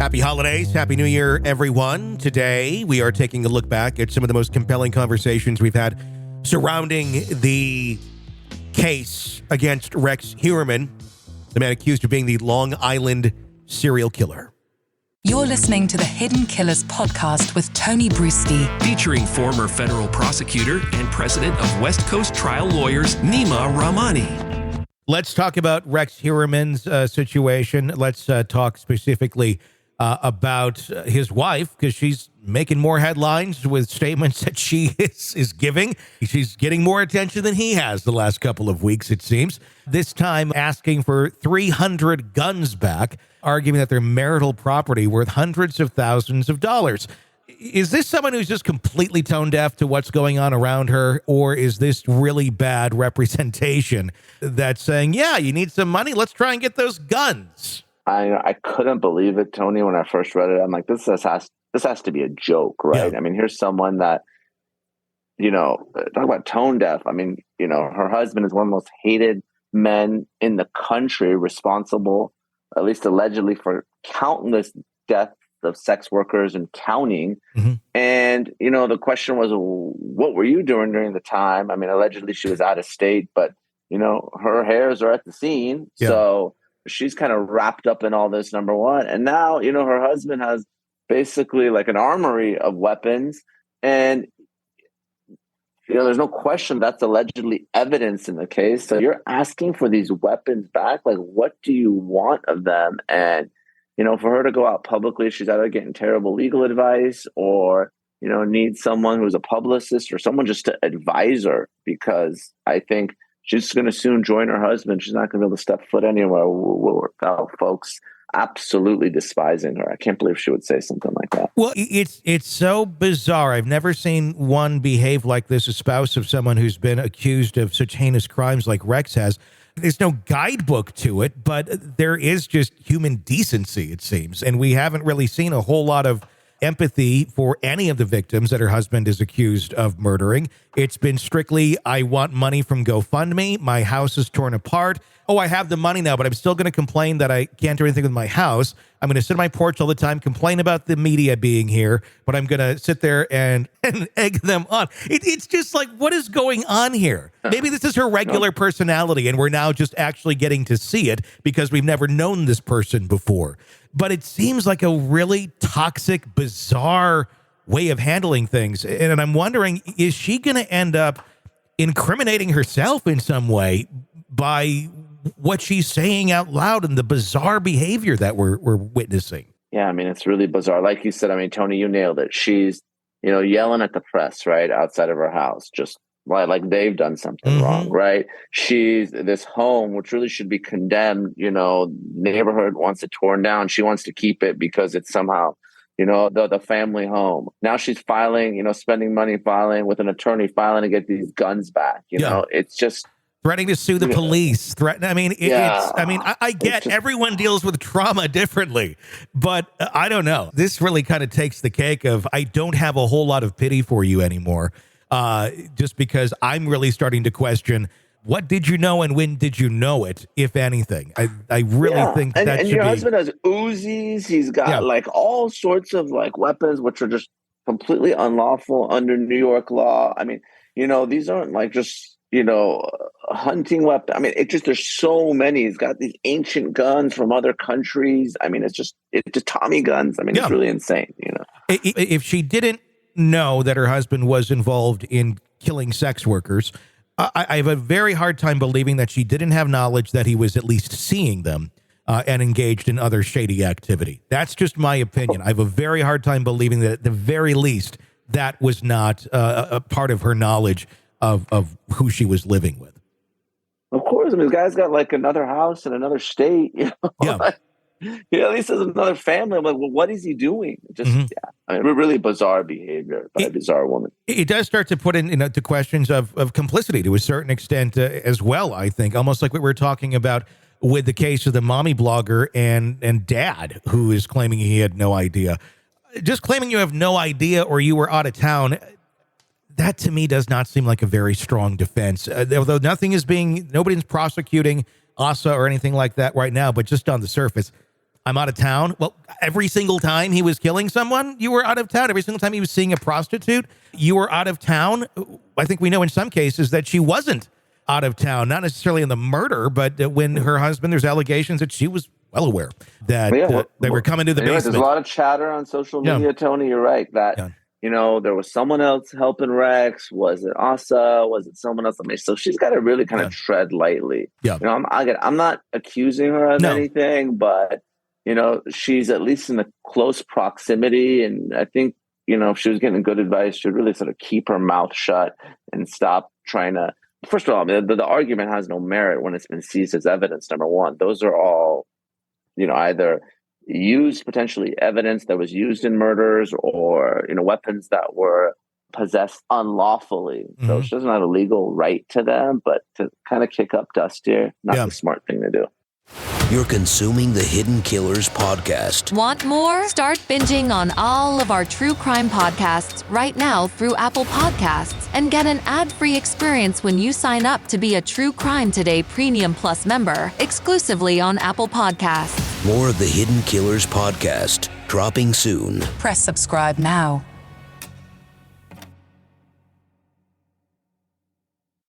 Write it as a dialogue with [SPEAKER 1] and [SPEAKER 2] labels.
[SPEAKER 1] Happy holidays. Happy New Year, everyone. Today, we are taking a look back at some of the most compelling conversations we've had surrounding the case against Rex Heuermann, the man accused of being the Long Island serial killer.
[SPEAKER 2] You're listening to the Hidden Killers podcast with Tony Brueski,
[SPEAKER 3] featuring former federal prosecutor and president of West Coast Trial Lawyers, Nima Rahmani.
[SPEAKER 1] Let's talk about Rex Heuermann's situation. Let's talk specifically about his wife, because she's making more headlines with statements that she is giving. She's getting more attention than he has the last couple of weeks, it seems. This time asking for 300 guns back, arguing that they're marital property worth hundreds of thousands of dollars. Is this someone who's just completely tone deaf to what's going on around her, or is this really bad representation that's saying, yeah, you need some money, let's try and get those guns?
[SPEAKER 4] I couldn't believe it, Tony, when I first read it. I'm like, this has to be a joke, right? Yeah. I mean, here's someone that, talk about tone deaf. I mean, her husband is one of the most hated men in the country, responsible, at least allegedly, for countless deaths of sex workers and counting. Mm-hmm. And, the question was, what were you doing during the time? I mean, allegedly she was out of state, but, her hairs are at the scene. Yeah. So she's kind of wrapped up in all this, number one. And now, her husband has basically like an armory of weapons. And, there's no question that's allegedly evidence in the case. So you're asking for these weapons back. Like, what do you want of them? And, for her to go out publicly, she's either getting terrible legal advice or, needs someone who's a publicist or someone just to advise her, because I think she's going to soon join her husband. She's not going to be able to step foot anywhere without folks absolutely despising her. I can't believe she would say something like that.
[SPEAKER 1] Well, it's so bizarre. I've never seen one behave like this, a spouse of someone who's been accused of such heinous crimes like Rex has. There's no guidebook to it, but there is just human decency, it seems. And we haven't really seen a whole lot of empathy for any of the victims that her husband is accused of murdering. It's been strictly, I want money from GoFundMe. My house is torn apart. Oh, I have the money now, but I'm still going to complain that I can't do anything with my house. I'm going to sit on my porch all the time, complain about the media being here, but I'm going to sit there and egg them on. It's just like, what is going on here? Maybe this is her regular personality, and we're now just actually getting to see it because we've never known this person before. But it seems like a really toxic, bizarre way of handling things. And I'm wondering, is she going to end up incriminating herself in some way by what she's saying out loud and the bizarre behavior that we're witnessing?
[SPEAKER 4] Yeah, I mean, it's really bizarre. Like you said, I mean, Tony, you nailed it. She's, yelling at the press, right, outside of her house, just like they've done something wrong, right? She's this home, which really should be condemned, neighborhood wants it torn down. She wants to keep it because it's somehow, the family home. Now she's filing, spending money filing with an attorney, filing to get these guns back. It's just
[SPEAKER 1] threatening to sue the police. I get everyone deals with trauma differently, but I don't know. This really kind of takes the cake of, I don't have a whole lot of pity for you anymore. Just because I'm really starting to question, what did you know and when did you know it, if anything? I really think that should be. And
[SPEAKER 4] your husband has Uzis. He's got like all sorts of like weapons, which are just completely unlawful under New York law. I mean, these aren't like just, hunting weapons. I mean, there's so many. He's got these ancient guns from other countries. I mean, it's just Tommy guns. I mean, it's really insane,
[SPEAKER 1] If she didn't know that her husband was involved in killing sex workers, I have a very hard time believing that she didn't have knowledge that he was at least seeing them and engaged in other shady activity. That's just my opinion. I have a very hard time believing that at the very least that was not a part of her knowledge of who she was living with.
[SPEAKER 4] Of course. I mean, this guy's got like another house in another state. Yeah. At least there's another family. I'm like, well, what is he doing? I mean, really bizarre behavior by a bizarre woman.
[SPEAKER 1] It does start to put into questions of complicity to a certain extent as well, I think. Almost like what we were talking about with the case of the mommy blogger and dad, who is claiming he had no idea. Just claiming you have no idea or you were out of town, that to me does not seem like a very strong defense. Although nobody's prosecuting Asa or anything like that right now, but just on the surface, I'm out of town. Well, every single time he was killing someone, you were out of town. Every single time he was seeing a prostitute, you were out of town. I think we know in some cases that she wasn't out of town, not necessarily in the murder, but when her husband, there's allegations that she was well aware that they were coming to the basement.
[SPEAKER 4] There's a lot of chatter on social media, Tony. You're right. That, there was someone else helping Rex. Was it Asa? Was it someone else? I mean, so she's got to really kind of tread lightly.
[SPEAKER 1] Yeah.
[SPEAKER 4] I'm not accusing her of anything, but, she's at least in a close proximity. And I think, if she was getting good advice, she would really sort of keep her mouth shut and stop trying to. First of all, the argument has no merit when it's been seized as evidence, number one. Those are all, either used potentially evidence that was used in murders or, weapons that were possessed unlawfully. Mm-hmm. So she doesn't have a legal right to them, but to kind of kick up dust here, not the smart thing to do.
[SPEAKER 5] You're consuming the Hidden Killers podcast.
[SPEAKER 6] Want more? Start binging on all of our true crime podcasts right now through Apple Podcasts and get an ad-free experience when you sign up to be a True Crime Today Premium Plus member exclusively on Apple Podcasts.
[SPEAKER 5] More of the Hidden Killers podcast dropping soon.
[SPEAKER 2] Press subscribe now.